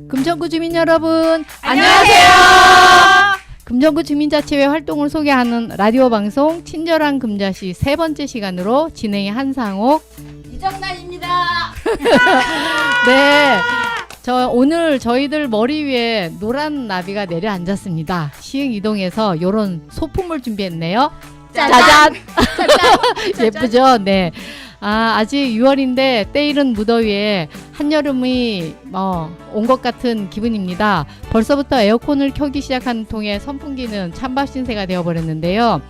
금천구 주민 여러분, 안녕하세요. 금천구 주민자치회 활동을 소개하는 라디오 방송 친절한 금자시 세 번째 시간으로 진행의 한상옥, 이정란입니다. 네, 오늘 저희들 머리 위에 노란 나비가 내려앉았습니다. 시흥 이동에서 요런 소품을 준비했네요. 짜잔! 예쁘죠? 네. 아직 6월인데 때이른 무더위에 한여름이 온 것 같은 기분입니다. 벌써부터 에어컨을 켜기 시작한 통에 선풍기는 찬밥 신세가 되어버렸는데요.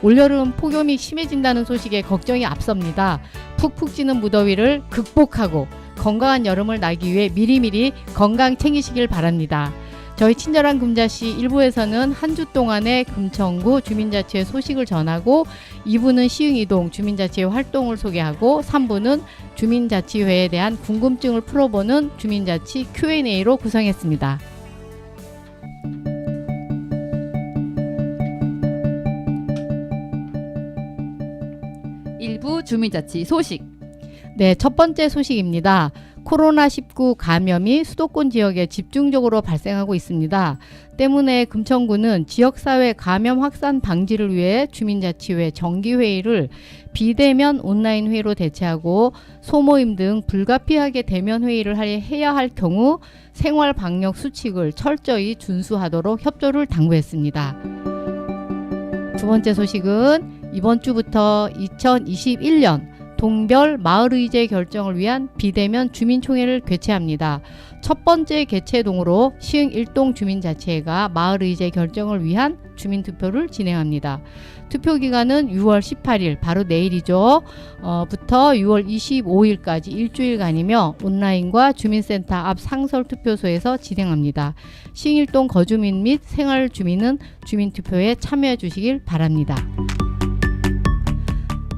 올여름 폭염이 심해진다는 소식에 걱정이 앞섭니다. 푹푹 찌는 무더위를 극복하고 건강한 여름을 나기 위해 미리미리 건강 챙기시길 바랍니다. 저희 친절한 금자시 1부에서는 한 주 동안의 금천구 주민자치회 소식을 전하고 2부는 시흥이동 주민자치회 활동을 소개하고 3부는 주민자치회에 대한 궁금증을 풀어보는 주민자치 Q&A로 구성했습니다. 일부 주민자치 소식. 네, 첫 번째 소식입니다. 코로나19 감염이 수도권 지역에 집중적으로 발생하고 있습니다. 때문에 금천구는 지역사회 감염 확산 방지를 위해 주민자치회 정기회의를 비대면 온라인 회의로 대체하고 소모임 등 불가피하게 대면 회의를 해야 할 경우 생활 방역 수칙을 철저히 준수하도록 협조를 당부했습니다. 두 번째 소식은 이번 주부터 2021년 동별 마을의제 결정을 위한 비대면 주민총회를 개최합니다. 첫 번째 개최동으로 시흥 1동 주민자치회가 마을의제 결정을 위한 주민투표를 진행합니다. 투표기간은 6월 18일 바로 내일이죠. 부터 6월 25일까지 일주일간이며 온라인과 주민센터 앞 상설투표소에서 진행합니다. 시흥 1동 거주민 및 생활주민은 주민투표에 참여해 주시길 바랍니다.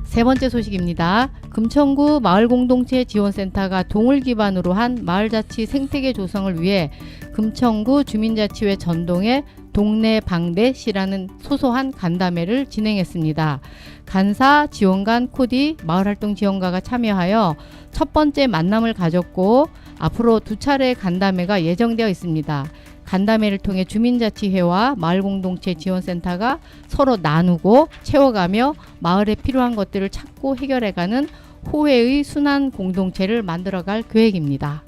세 번째 소식입니다. 금천구 마을공동체 지원센터가 동을 기반으로 한 마을자치 생태계 조성을 위해 금천구 주민자치회 전동에 동네 방대시라는 소소한 간담회를 진행했습니다. 간사, 지원관, 코디, 마을활동 지원가가 참여하여 첫 번째 만남을 가졌고 앞으로 두 차례의 간담회가 예정되어 있습니다. 간담회를 통해 주민자치회와 마을공동체 지원센터가 서로 나누고 채워가며 마을에 필요한 것들을 찾고 해결해가는 호혜의 순환 공동체를 만들어갈 계획입니다.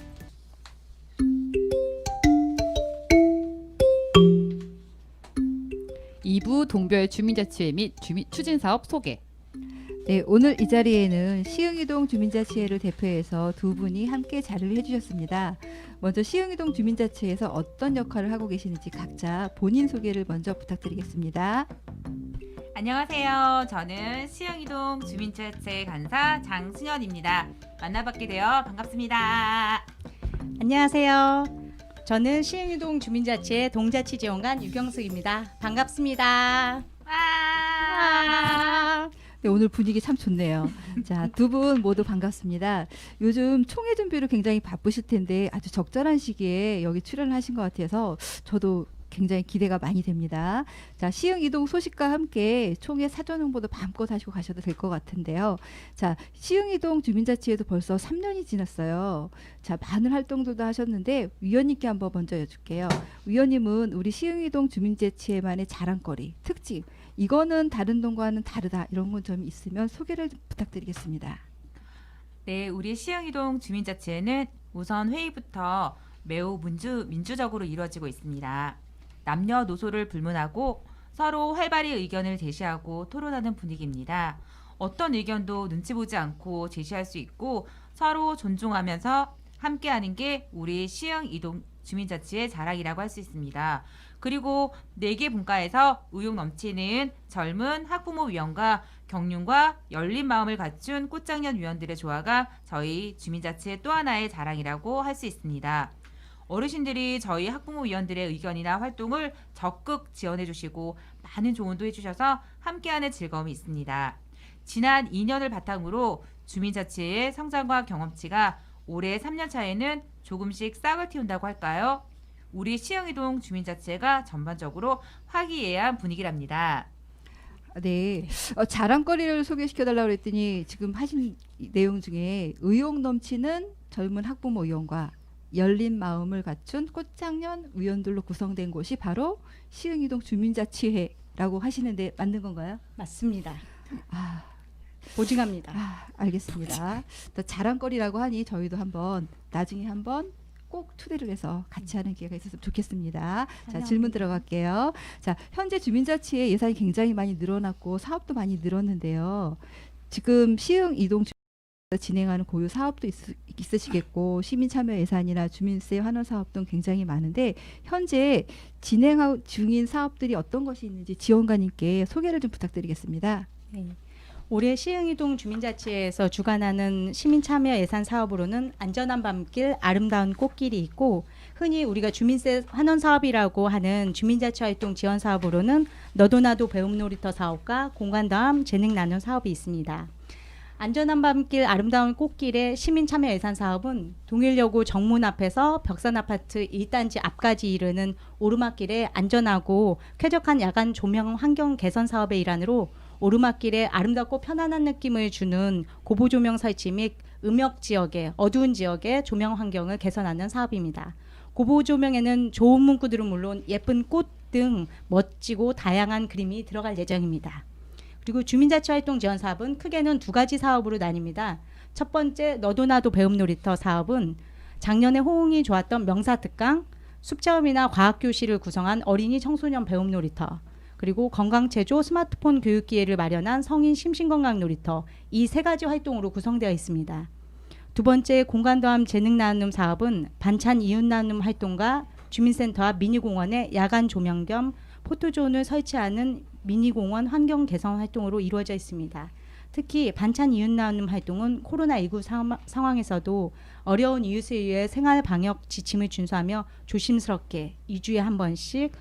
이부 동별 주민자치회 및 추진사업 소개. 네, 오늘 이 자리에는 시흥이동 주민자치회를 대표해서 두 분이 함께 자료를 해주셨습니다. 먼저 시흥이동 주민자치회에서 어떤 역할을 하고 계시는지 각자 본인 소개를 먼저 부탁드리겠습니다. 안녕하세요. 저는 시흥이동 주민자치회 간사 장승현입니다. 만나뵙게 되어 반갑습니다. 안녕하세요. 저는 시흥이동 주민자치회 동자치지원관 유경숙입니다. 반갑습니다. 와! 네, 오늘 분위기 참 좋네요. 자, 두 분 모두 반갑습니다. 요즘 총회 준비로 굉장히 바쁘실 텐데 아주 적절한 시기에 여기 출연을 하신 것 같아서 저도 굉장히 기대가 많이 됩니다. 자, 시흥 이동 소식과 함께 총회 사전 홍보도 마음껏 하시고 가셔도 될 것 같은데요. 자, 시흥 이동 주민자치회도 벌써 3년이 지났어요. 자, 많은 활동들도 하셨는데 위원님께 한번 먼저 여쭐게요. 위원님은 우리 시흥 이동 주민자치회만의 자랑거리, 특징, 이거는 다른 동과는 다르다 이런 건 좀 있으면 소개를 부탁드리겠습니다. 네, 우리 시흥이동 주민자치회는 우선 회의부터 매우 민주적으로 이루어지고 있습니다. 남녀노소를 불문하고 서로 활발히 의견을 제시하고 토론하는 분위기입니다. 어떤 의견도 눈치 보지 않고 제시할 수 있고 서로 존중하면서 함께하는 게 우리 시흥이동 주민자치회 자랑이라고 할 수 있습니다. 그리고 4개 분과에서 의욕 넘치는 젊은 학부모위원과 경륜과 열린 마음을 갖춘 꽃장년 위원들의 조화가 저희 주민자치회 또 하나의 자랑이라고 할 수 있습니다. 어르신들이 저희 학부모위원들의 의견이나 활동을 적극 지원해 주시고 많은 조언도 해주셔서 함께하는 즐거움이 있습니다. 지난 2년을 바탕으로 주민자치회의 성장과 경험치가 올해 3년 차에는 조금씩 싹을 틔운다고 할까요? 우리 시흥이동 주민자치회가 전반적으로 화기애애한 분위기랍니다. 네. 자랑거리를 소개시켜달라고 그랬더니 지금 하신 내용 중에 의욕 넘치는 젊은 학부모 의원과 열린 마음을 갖춘 꽃장년 의원들로 구성된 곳이 바로 시흥이동 주민자치회라고 하시는데 맞는 건가요? 맞습니다. 아, 보증합니다. 알겠습니다. 또 자랑거리라고 하니 저희도 나중에 한번 꼭 초대를 해서 같이 하는 기회가 있었으면 좋겠습니다. 자, 환영합니다. 질문 들어갈게요. 자, 현재 주민자치회 예산이 굉장히 많이 늘어났고 사업도 많이 늘었는데요. 지금 시흥 이동 진행하는 고유 사업도 있으시겠고 시민 참여 예산이나 주민세 환원 사업 등 굉장히 많은데 현재 진행 중인 사업들이 어떤 것이 있는지 지원관님께 소개를 좀 부탁드리겠습니다. 네. 올해 시흥이동 주민자치회에서 주관하는 시민참여 예산 사업으로는 안전한 밤길, 아름다운 꽃길이 있고 흔히 우리가 주민세 환원 사업이라고 하는 주민자치 활동 지원 사업으로는 너도 나도 배움 놀이터 사업과 공간다움 재능 나눔 사업이 있습니다. 안전한 밤길, 아름다운 꽃길의 시민참여 예산 사업은 동일여고 정문 앞에서 벽산 아파트 1단지 앞까지 이르는 오르막길의 안전하고 쾌적한 야간 조명 환경 개선 사업의 일환으로 오르막길에 아름답고 편안한 느낌을 주는 고보 조명 설치 및 음역 지역의 어두운 지역의 조명 환경을 개선하는 사업입니다. 고보 조명에는 좋은 문구들은 물론 예쁜 꽃 등 멋지고 다양한 그림이 들어갈 예정입니다. 그리고 주민자치활동 지원 사업은 크게는 두 가지 사업으로 나뉩니다. 첫 번째 너도 나도 배움 놀이터 사업은 작년에 호응이 좋았던 명사특강, 숲체험이나 과학교실을 구성한 어린이 청소년 배움 놀이터, 그리고 건강체조 스마트폰 교육 기회를 마련한 성인 심신건강 놀이터, 이 세 가지 활동으로 구성되어 있습니다. 두 번째 공간도함 재능 나눔 사업은 반찬 이웃 나눔 활동과 주민센터 앞 미니공원에 야간 조명 겸 포토존을 설치하는 미니공원 환경 개선 활동으로 이루어져 있습니다. 특히 반찬 이웃 나눔 활동은 코로나19 상황에서도 어려운 이웃을 위해 생활 방역 지침을 준수하며 조심스럽게 2주에 한 번씩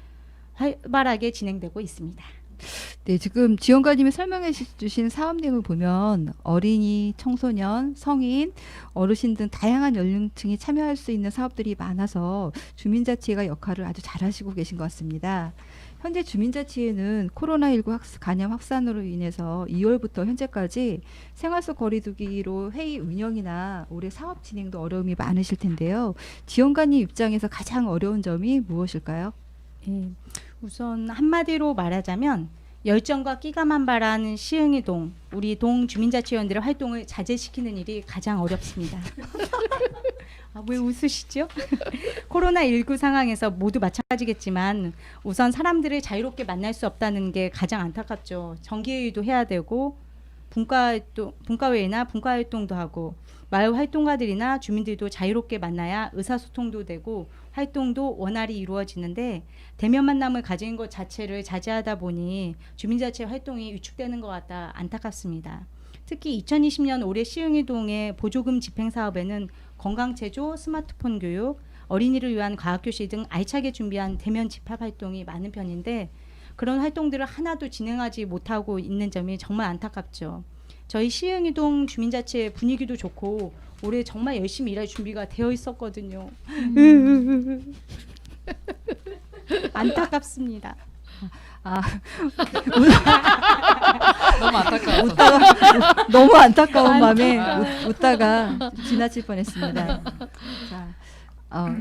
활발하게 진행되고 있습니다. 네, 지금 지원관님이 설명해 주신 사업 내용을 보면 어린이, 청소년, 성인, 어르신 등 다양한 연령층이 참여할 수 있는 사업들이 많아서 주민자치회가 역할을 아주 잘하시고 계신 것 같습니다. 현재 주민자치회는 코로나19 감염 확산으로 인해서 2월부터 현재까지 생활 속 거리두기로 회의 운영이나 올해 사업 진행도 어려움이 많으실 텐데요. 지원관님 입장에서 가장 어려운 점이 무엇일까요? 예, 우선 한마디로 말하자면 열정과 끼가 만발한 시흥이동 우리 동 주민자치위원들의 활동을 자제시키는 일이 가장 어렵습니다. 아, 왜 웃으시죠? 코로나19 상황에서 모두 마찬가지겠지만 우선 사람들을 자유롭게 만날 수 없다는 게 가장 안타깝죠. 정기회의도 해야 되고 분과회의나 분과활동도 하고 마을 활동가들이나 주민들도 자유롭게 만나야 의사소통도 되고 활동도 원활히 이루어지는데 대면 만남을 가진 것 자체를 자제하다 보니 주민자치 활동이 위축되는 것 같아 안타깝습니다. 특히 2020년 올해 시흥이동의 보조금 집행 사업에는 건강체조, 스마트폰 교육, 어린이를 위한 과학교실 등 알차게 준비한 대면 집합 활동이 많은 편인데 그런 활동들을 하나도 진행하지 못하고 있는 점이 정말 안타깝죠. 저희 시흥이동 주민자치 분위기도 좋고 올해 정말 열심히 일할 준비가 되어 있었거든요. 안타깝습니다. 너무 안타까워서. 너무 안타까운 마음에 웃다가 지나칠 뻔했습니다. 자,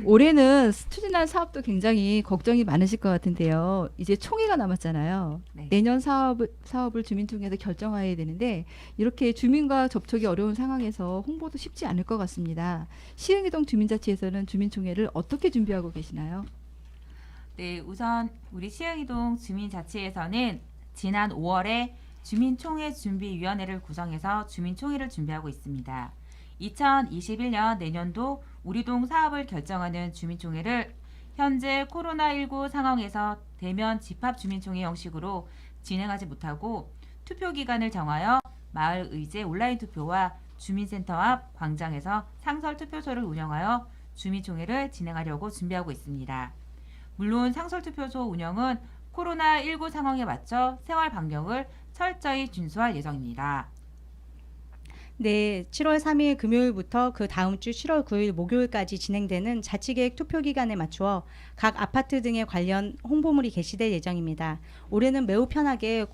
올해는 추진할 사업도 굉장히 걱정이 많으실 것 같은데요. 이제 총회가 남았잖아요. 네. 내년 사업을 주민총회에서 결정해야 되는데 이렇게 주민과 접촉이 어려운 상황에서 홍보도 쉽지 않을 것 같습니다. 시흥이동 주민자치에서는 주민총회를 어떻게 준비하고 계시나요? 네, 우선 우리 시흥이동 주민자치회에서는 지난 5월에 주민총회 준비위원회를 구성해서 주민총회를 준비하고 있습니다. 2021년 내년도 우리 동 사업을 결정하는 주민총회를 현재 코로나19 상황에서 대면 집합 주민총회 형식으로 진행하지 못하고 투표 기간을 정하여 마을 의제 온라인 투표와 주민센터 앞 광장에서 상설 투표소를 운영하여 주민총회를 진행하려고 준비하고 있습니다. 물론 상설 투표소 운영은 코로나19 상황에 맞춰 생활 반경을 철저히 준수할 예정입니다. 네, 7월 3일 금요일부터 그 다음 주 7월 9일 목요일까지 진행되는 자치계획 투표 기간에 맞추어 각 아파트 등에 관련 홍보물이 게시될 예정입니다. 올해는 매우 편하게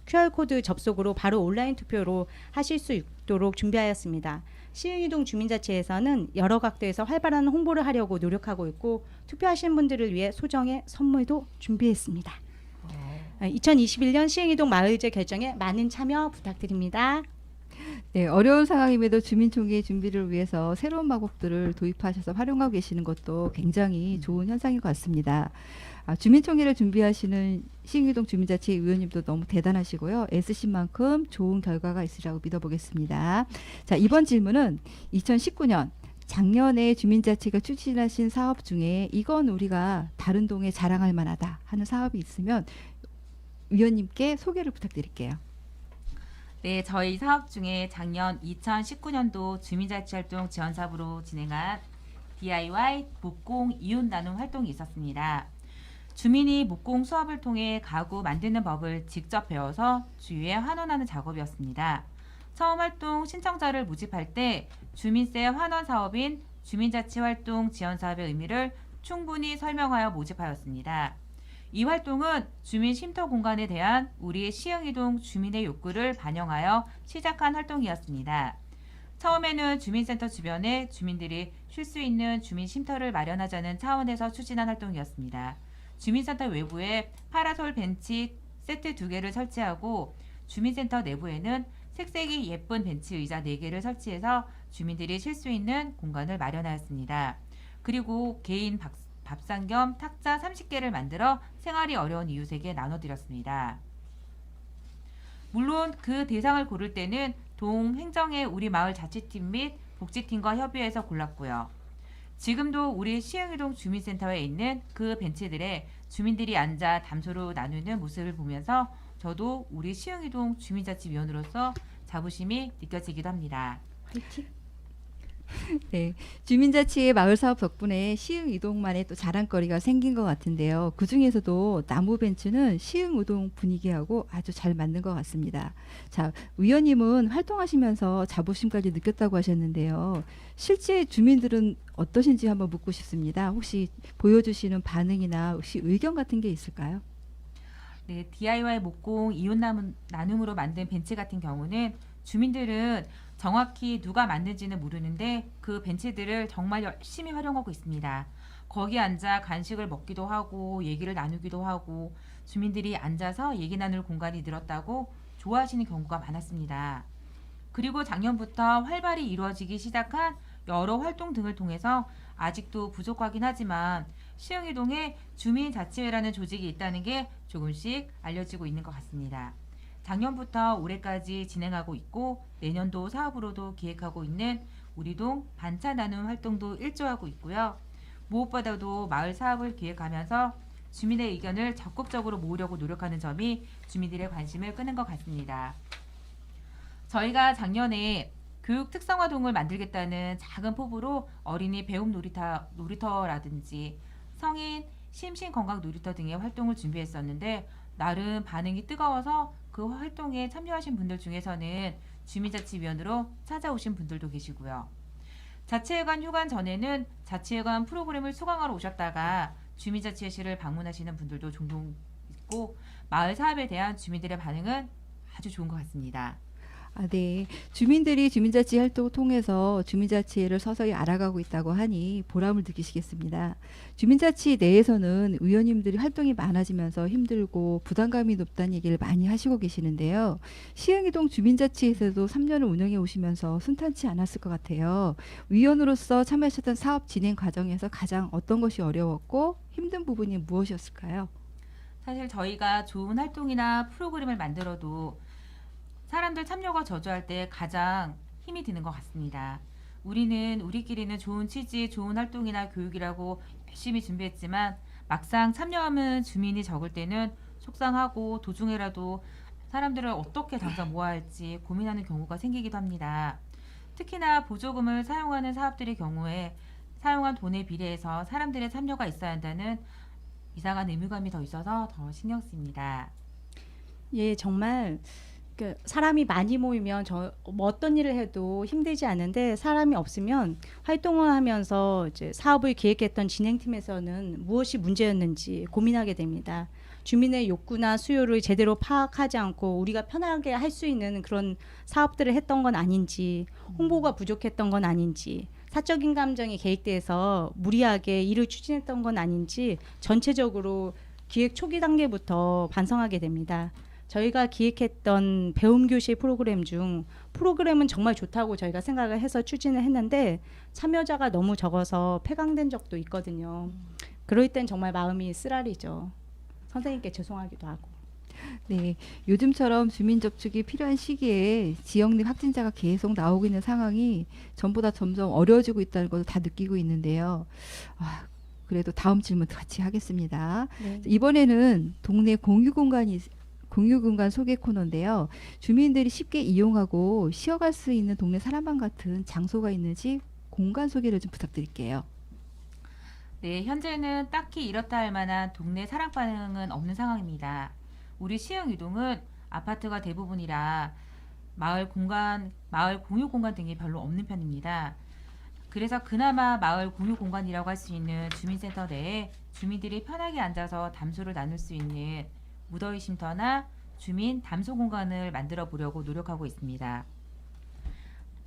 QR코드 접속으로 바로 온라인 투표로 하실 수 있도록 준비하였습니다. 시흥이동 주민자치에서는 여러 각도에서 활발한 홍보를 하려고 노력하고 있고 투표하시는 분들을 위해 소정의 선물도 준비했습니다. 2021년 시흥이동 마을제 결정에 많은 참여 부탁드립니다. 네, 어려운 상황임에도 주민총회 준비를 위해서 새로운 마법들을 도입하셔서 활용하고 계시는 것도 굉장히 좋은 현상인 것 같습니다. 주민총회를 준비하시는 시흥이동 주민자치 의원님도 너무 대단하시고요. 애쓰신 만큼 좋은 결과가 있으리라고 믿어보겠습니다. 자, 이번 질문은 2019년 작년에 주민자치가 추진하신 사업 중에 이건 우리가 다른 동에 자랑할 만하다 하는 사업이 있으면 위원님께 소개를 부탁드릴게요. 네, 저희 사업 중에 작년 2019년도 주민자치활동 지원 사업으로 진행한 DIY 목공 이웃 나눔 활동이 있었습니다. 주민이 목공 수업을 통해 가구 만드는 법을 직접 배워서 주위에 환원하는 작업이었습니다. 처음 활동 신청자를 모집할 때 주민세 환원 사업인 주민자치활동 지원 사업의 의미를 충분히 설명하여 모집하였습니다. 이 활동은 주민 쉼터 공간에 대한 우리 시흥이동 주민의 욕구를 반영하여 시작한 활동이었습니다. 처음에는 주민센터 주변에 주민들이 쉴 수 있는 주민 쉼터를 마련하자는 차원에서 추진한 활동이었습니다. 주민센터 외부에 파라솔 벤치 세트 2개를 설치하고 주민센터 내부에는 색색이 예쁜 벤치 의자 4개를 설치해서 주민들이 쉴 수 있는 공간을 마련하였습니다. 그리고 개인 밥상 겸 탁자 30개를 만들어 생활이 어려운 이웃에게 나눠드렸습니다. 물론 그 대상을 고를 때는 동행정의 우리 마을 자치팀 및 복지팀과 협의해서 골랐고요. 지금도 우리 시흥이동 주민센터에 있는 그 벤치들에 주민들이 앉아 담소로 나누는 모습을 보면서 저도 우리 시흥이동 주민자치위원으로서 자부심이 느껴지기도 합니다. 화이팅! 네, 주민자치의 마을사업 덕분에 시흥 이동만의 또 자랑거리가 생긴 것 같은데요. 그 중에서도 나무 벤츠는 시흥 우동 분위기하고 아주 잘 맞는 것 같습니다. 자, 위원님은 활동하시면서 자부심까지 느꼈다고 하셨는데요. 실제 주민들은 어떠신지 한번 묻고 싶습니다. 혹시 보여주시는 반응이나 혹시 의견 같은 게 있을까요? 네, DIY 목공 이웃 나눔으로 만든 벤치 같은 경우는 주민들은 정확히 누가 만든지는 모르는데 그 벤치들을 정말 열심히 활용하고 있습니다. 거기 앉아 간식을 먹기도 하고 얘기를 나누기도 하고 주민들이 앉아서 얘기 나눌 공간이 늘었다고 좋아하시는 경우가 많았습니다. 그리고 작년부터 활발히 이루어지기 시작한 여러 활동 등을 통해서 아직도 부족하긴 하지만 시흥이동에 주민자치회라는 조직이 있다는 게 조금씩 알려지고 있는 것 같습니다. 작년부터 올해까지 진행하고 있고 내년도 사업으로도 기획하고 있는 우리 동 반차 나눔 활동도 일조하고 있고요. 무엇보다도 마을 사업을 기획하면서 주민의 의견을 적극적으로 모으려고 노력하는 점이 주민들의 관심을 끄는 것 같습니다. 저희가 작년에 교육 특성화동을 만들겠다는 작은 포부로 어린이 배움 놀이터라든지 성인 심신건강 놀이터 등의 활동을 준비했었는데 나름 반응이 뜨거워서 그 활동에 참여하신 분들 중에서는 주민자치위원으로 찾아오신 분들도 계시고요. 자치회관 휴관 전에는 자치회관 프로그램을 수강하러 오셨다가 주민자치회실을 방문하시는 분들도 종종 있고 마을 사업에 대한 주민들의 반응은 아주 좋은 것 같습니다. 네. 주민들이 주민자치 활동을 통해서 주민자치를 서서히 알아가고 있다고 하니 보람을 느끼시겠습니다. 주민자치 내에서는 의원님들이 활동이 많아지면서 힘들고 부담감이 높다는 얘기를 많이 하시고 계시는데요. 시흥이동 주민자치에서도 3년을 운영해 오시면서 순탄치 않았을 것 같아요. 위원으로서 참여하셨던 사업 진행 과정에서 가장 어떤 것이 어려웠고 힘든 부분이 무엇이었을까요? 사실 저희가 좋은 활동이나 프로그램을 만들어도 사람들 참여가 저조할 때 가장 힘이 드는 것 같습니다. 우리는 우리끼리는 좋은 취지, 좋은 활동이나 교육이라고 열심히 준비했지만 막상 참여하면 주민이 적을 때는 속상하고 도중에라도 사람들을 어떻게 당장 모아야 할지 고민하는 경우가 생기기도 합니다. 특히나 보조금을 사용하는 사업들의 경우에 사용한 돈에 비례해서 사람들의 참여가 있어야 한다는 이상한 의무감이 더 있어서 더 신경 쓰입니다. 예, 정말 사람이 많이 모이면 뭐 어떤 일을 해도 힘들지 않은데 사람이 없으면 활동을 하면서 이제 사업을 기획했던 진행팀에서는 무엇이 문제였는지 고민하게 됩니다. 주민의 욕구나 수요를 제대로 파악하지 않고 우리가 편하게 할 수 있는 그런 사업들을 했던 건 아닌지, 홍보가 부족했던 건 아닌지, 사적인 감정이 개입돼서 무리하게 일을 추진했던 건 아닌지 전체적으로 기획 초기 단계부터 반성하게 됩니다. 저희가 기획했던 배움 교실 프로그램 중 프로그램은 정말 좋다고 저희가 생각을 해서 추진을 했는데 참여자가 너무 적어서 폐강된 적도 있거든요. 그럴 땐 정말 마음이 쓰라리죠. 선생님께 죄송하기도 하고. 네, 요즘처럼 주민 접촉이 필요한 시기에 지역 내 확진자가 계속 나오고 있는 상황이 전보다 점점 어려워지고 있다는 것을 다 느끼고 있는데요. 그래도 다음 질문 같이 하겠습니다. 네. 이번에는 동네 공유공간 소개 코너인데요. 주민들이 쉽게 이용하고 쉬어갈 수 있는 동네 사랑방 같은 장소가 있는지 공간 소개를 좀 부탁드릴게요. 네, 현재는 딱히 이렇다 할 만한 동네 사랑방은 없는 상황입니다. 우리 시흥 이동은 아파트가 대부분이라 마을 공유 공간 등이 별로 없는 편입니다. 그래서 그나마 마을 공유 공간이라고 할 수 있는 주민센터 내에 주민들이 편하게 앉아서 담소를 나눌 수 있는 무더위 쉼터나 주민 담소 공간을 만들어 보려고 노력하고 있습니다.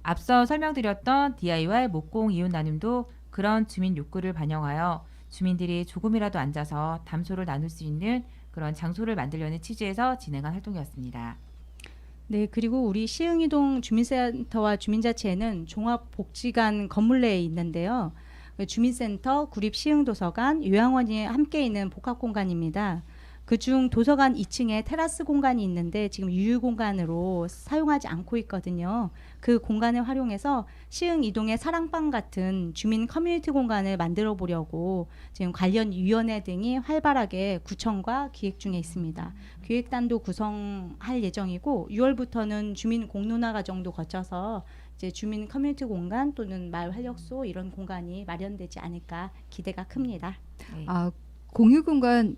앞서 설명드렸던 DIY 목공 이웃 나눔도 그런 주민 욕구를 반영하여 주민들이 조금이라도 앉아서 담소를 나눌 수 있는 그런 장소를 만들려는 취지에서 진행한 활동이었습니다. 네, 그리고 우리 시흥이동 주민센터와 주민자치회는 종합복지관 건물 내에 있는데요. 주민센터, 구립시흥도서관, 요양원이 함께 있는 복합공간입니다. 그중 도서관 2층에 테라스 공간이 있는데 지금 유휴공간으로 사용하지 않고 있거든요. 그 공간을 활용해서 시흥 이동의 사랑방 같은 주민 커뮤니티 공간을 만들어 보려고 지금 관련 위원회 등이 활발하게 구청과 기획 중에 있습니다. 기획단도 구성할 예정이고 6월부터는 주민 공론화 과정도 거쳐서 이제 주민 커뮤니티 공간 또는 마을 활력소 이런 공간이 마련되지 않을까 기대가 큽니다. 네. 공유 공간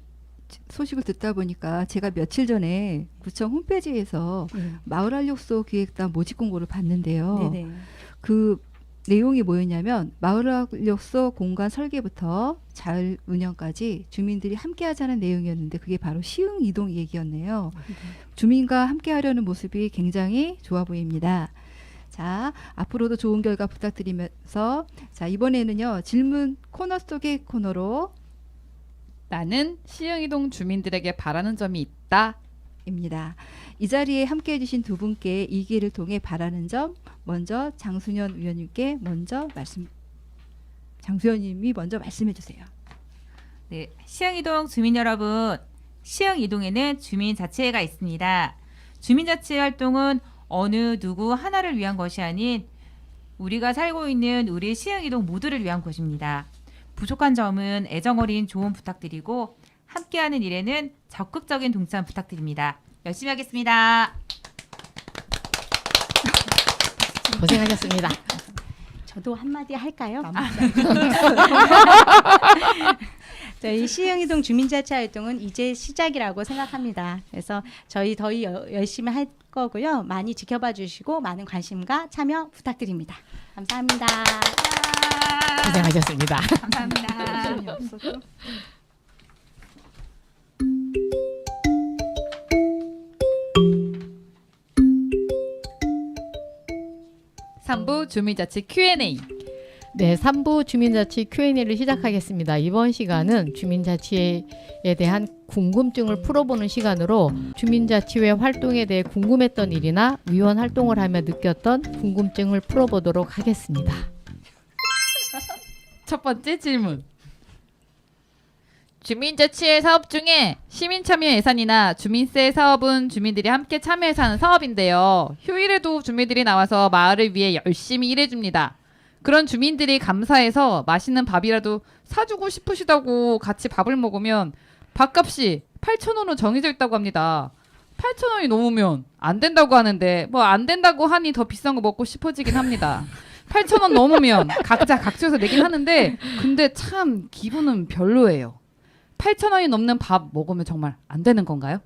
소식을 듣다 보니까 제가 며칠 전에 구청 홈페이지에서 마을 활력소 기획단 모집 공고를 봤는데요. 네네. 그 내용이 뭐였냐면 마을 활력소 공간 설계부터 자율 운영까지 주민들이 함께 하자는 내용이었는데 그게 바로 시흥 이동 얘기였네요. 주민과 함께 하려는 모습이 굉장히 좋아 보입니다. 자, 앞으로도 좋은 결과 부탁드리면서 자, 이번에는요. 질문 코너 속의 코너로 나는 시흥이동 주민들에게 바라는 점이 있다. 입니다. 이 자리에 함께해 주신 두 분께 이 기회를 통해 바라는 점 먼저 장순현 위원님께 장수현님이 먼저 말씀해 주세요. 네, 시흥이동 주민 여러분, 시흥이동에는 주민자치회가 있습니다. 주민자치회 활동은 어느 누구 하나를 위한 것이 아닌 우리가 살고 있는 우리 시흥이동 모두를 위한 것입니다. 부족한 점은 애정어린 조언 부탁드리고 함께하는 일에는 적극적인 동참 부탁드립니다. 열심히 하겠습니다. 고생하셨습니다. 저도 한마디 할까요? 저희 시흥이동 주민자치 활동은 이제 시작이라고 생각합니다. 그래서 저희 더 열심히 할 거고요. 많이 지켜봐 주시고 많은 관심과 참여 부탁드립니다. 감사합니다. 고생하셨습니다. 감사합니다. 삼부 주민자치 Q&A. 네, 3부 주민자치 Q&A를 시작하겠습니다. 이번 시간은 주민자치에 대한 궁금증을 풀어보는 시간으로 주민자치회 활동에 대해 궁금했던 일이나 위원 활동을 하며 느꼈던 궁금증을 풀어보도록 하겠습니다. 첫 번째 질문. 주민자치회 사업 중에 시민참여 예산이나 주민세 사업은 주민들이 함께 참여해서 하는 사업인데요. 휴일에도 주민들이 나와서 마을을 위해 열심히 일해줍니다. 그런 주민들이 감사해서 맛있는 밥이라도 사주고 싶으시다고 같이 밥을 먹으면 밥값이 8,000원으로 정해져 있다고 합니다. 8,000원이 넘으면 안 된다고 하는데 뭐 안 된다고 하니 더 비싼 거 먹고 싶어지긴 합니다. 8,000원 넘으면 각자 각처에서 내긴 하는데 근데 참 기분은 별로예요. 8,000원이 넘는 밥 먹으면 정말 안 되는 건가요?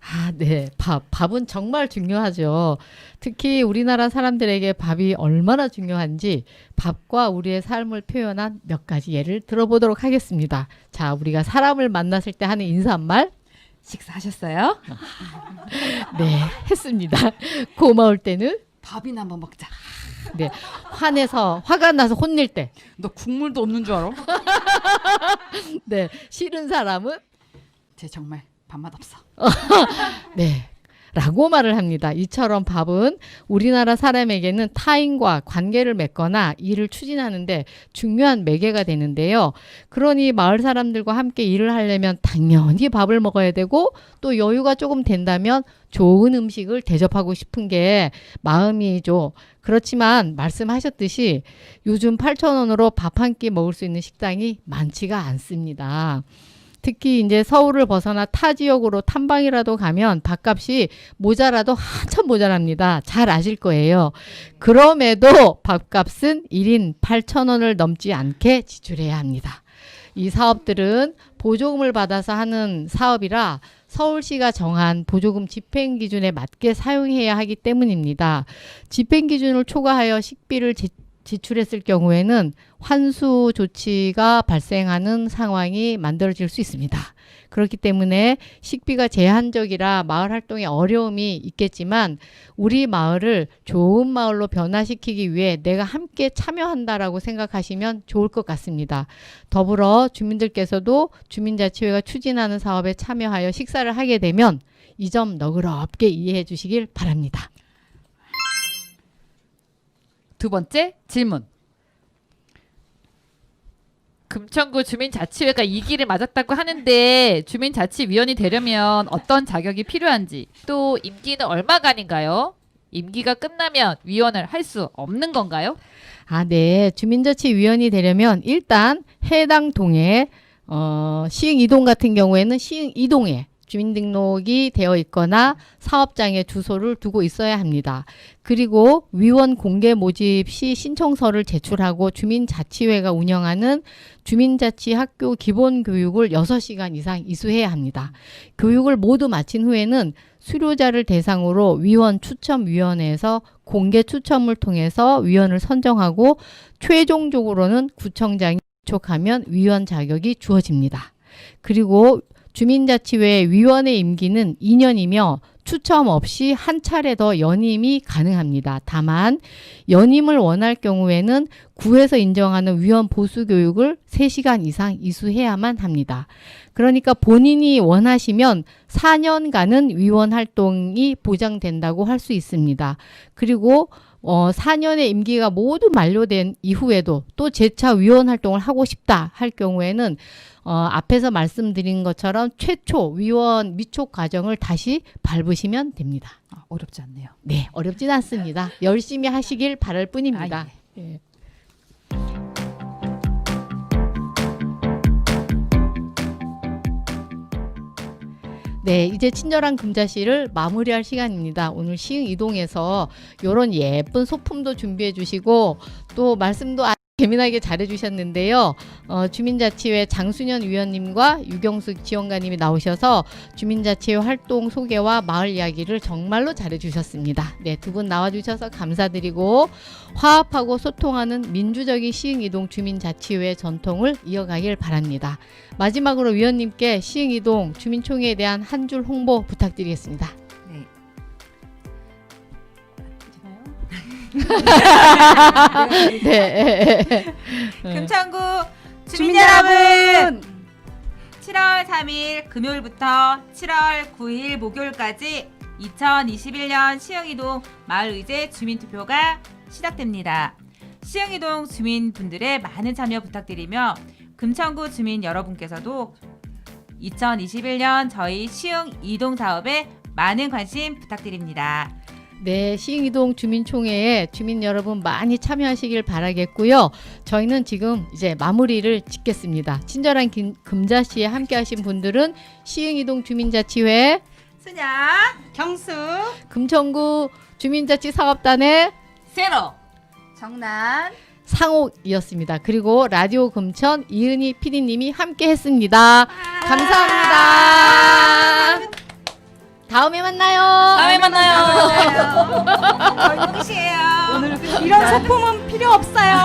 아, 네. 밥은 정말 중요하죠. 특히 우리나라 사람들에게 밥이 얼마나 중요한지 밥과 우리의 삶을 표현한 몇 가지 예를 들어보도록 하겠습니다. 자, 우리가 사람을 만났을 때 하는 인사말, 식사하셨어요? 네, 했습니다. 고마울 때는, 밥이나 한번 먹자. 네, 화가 나서 혼낼 때, 너 국물도 없는 줄 알아? 네, 싫은 사람은, 쟤 정말 밥맛 없어. 네, 라고 말을 합니다. 이처럼 밥은 우리나라 사람에게는 타인과 관계를 맺거나 일을 추진하는데 중요한 매개가 되는데요. 그러니 마을 사람들과 함께 일을 하려면 당연히 밥을 먹어야 되고 또 여유가 조금 된다면 좋은 음식을 대접하고 싶은 게 마음이죠. 그렇지만 말씀하셨듯이 요즘 8,000원으로 밥 한 끼 먹을 수 있는 식당이 많지가 않습니다. 특히 이제 서울을 벗어나 타 지역으로 탐방이라도 가면 밥값이 모자라도 한참 모자랍니다. 잘 아실 거예요. 그럼에도 밥값은 1인 8,000원을 넘지 않게 지출해야 합니다. 이 사업들은 보조금을 받아서 하는 사업이라 서울시가 정한 보조금 집행 기준에 맞게 사용해야 하기 때문입니다. 집행 기준을 초과하여 식비를 지출했을 경우에는 환수 조치가 발생하는 상황이 만들어질 수 있습니다. 그렇기 때문에 식비가 제한적이라 마을 활동에 어려움이 있겠지만 우리 마을을 좋은 마을로 변화시키기 위해 내가 함께 참여한다라고 생각하시면 좋을 것 같습니다. 더불어 주민들께서도 주민자치회가 추진하는 사업에 참여하여 식사를 하게 되면 이 점 너그럽게 이해해 주시길 바랍니다. 두 번째 질문. 금천구 주민자치회가 2기를 맞았다고 하는데 주민자치위원이 되려면 어떤 자격이 필요한지 또 임기는 얼마간인가요? 임기가 끝나면 위원을 할 수 없는 건가요? 아, 네. 주민자치위원이 되려면 일단 해당 동에 시흥 이동 같은 경우에는 시흥 이동에 주민등록이 되어 있거나 사업장에 주소를 두고 있어야 합니다. 그리고 위원 공개 모집 시 신청서를 제출하고 주민자치회가 운영하는 주민자치 학교 기본교육을 6시간 이상 이수해야 합니다. 교육을 모두 마친 후에는 수료자를 대상으로 위원 추첨위원회에서 공개 추첨을 통해서 위원을 선정하고 최종적으로는 구청장이 촉하면 위원 자격이 주어집니다. 그리고 주민자치회 위원의 임기는 2년이며 추첨 없이 한 차례 더 연임이 가능합니다. 다만 연임을 원할 경우에는 구에서 인정하는 위원 보수 교육을 3시간 이상 이수해야만 합니다. 그러니까 본인이 원하시면 4년간은 위원 활동이 보장된다고 할 수 있습니다. 그리고 4년의 임기가 모두 만료된 이후에도 또 재차 위원 활동을 하고 싶다 할 경우에는 앞에서 말씀드린 것처럼 최초 위원 미촉 과정을 다시 밟으시면 됩니다. 어렵지 않네요. 네, 어렵진 않습니다. 열심히 하시길 바랄 뿐입니다. 예. 네, 이제 친절한 금자씨를 마무리할 시간입니다. 오늘 시흥 이동에서 이런 예쁜 소품도 준비해 주시고 또 말씀도 아주 재미나게 잘해 주셨는데요. 주민자치회 장순현 위원님과 유경숙 지원관님이 나오셔서 주민자치회 활동 소개와 마을 이야기를 정말로 잘해 주셨습니다. 네, 두 분 나와 주셔서 감사드리고 화합하고 소통하는 민주적인 시흥 이동 주민자치회 전통을 이어가길 바랍니다. 마지막으로 위원님께 시흥 이동 주민총회에 대한 한 줄 홍보 부탁드리겠습니다. 네. 금천구 주민 여러분, 7월 3일 금요일부터 7월 9일 목요일까지 2021년 시흥이동 마을의제 주민투표가 시작됩니다. 시흥이동 주민분들의 많은 참여 부탁드리며 금천구 주민 여러분께서도 2021년 저희 시흥이동 사업에 많은 관심 부탁드립니다. 네, 시흥이동 주민총회에 주민 여러분 많이 참여하시길 바라겠고요. 저희는 지금 이제 마무리를 짓겠습니다. 친절한 금자씨에 함께하신 분들은 시흥이동 주민자치회 순영, 경수, 금천구 주민자치사업단의 세로, 정난, 상옥이었습니다. 그리고 라디오 금천 이은희 PD님이 함께했습니다. 감사합니다. 다음에 만나요. 다음에 만나요. 저희는 끝이에요. 오늘 끝. 이런 소품은 필요 없어요.